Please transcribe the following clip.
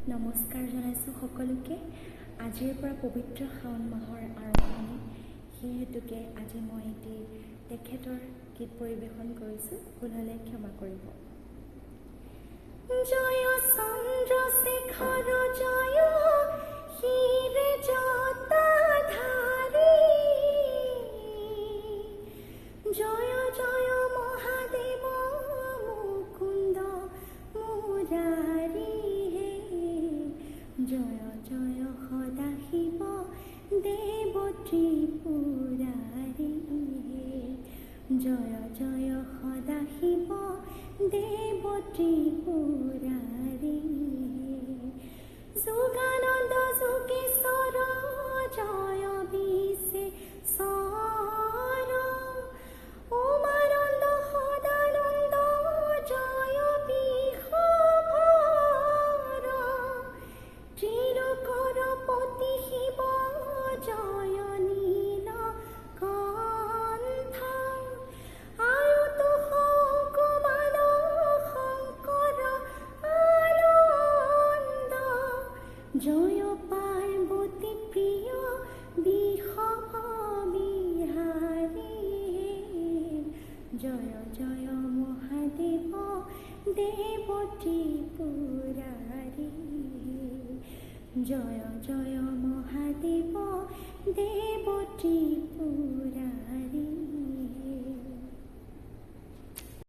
নমস্কাৰ জনাইছোঁ সকলোকে। আজিৰ পৰা পবিত্ৰ শাওণ মাহৰ আৰম্ভণি, সেইহেতুকে আজি মই এটি তেখেতৰ গীত পৰিৱেশন কৰিছোঁ, ভুল হ'লে ক্ষমা কৰিব। জয় চন্দ্ৰশেখৰ জয় শিৰে জটাধাৰী, জয় জয় মহাদেৱ মুকুন্দ মুৰাৰী, জয় জয় সদাশিৱ দেৱ ত্ৰিপুৰাৰী, জয় জয় সদাশিৱ দেৱ ত্ৰিপুৰাৰী, যোগানন্দ যোগেশ্বৰ জয় বিশেশ্বৰ, উমানন্দ সদানন্দ জয় বিশ্বভৰ, ত্ৰিলোকৰপতি শিৱ জয় নীলকণ্ঠ, আয়ুতোষ কুমাৰ শংকৰ আনন্দ, জয় পাৰ্বতী প্ৰিয় বিষভ বিহাৰী, জয় জয় মহাদেৱ দেৱ ত্ৰিপুৰাৰী, জয় জয় মহাদেৱ দেৱ ত্ৰিপুৰাৰী।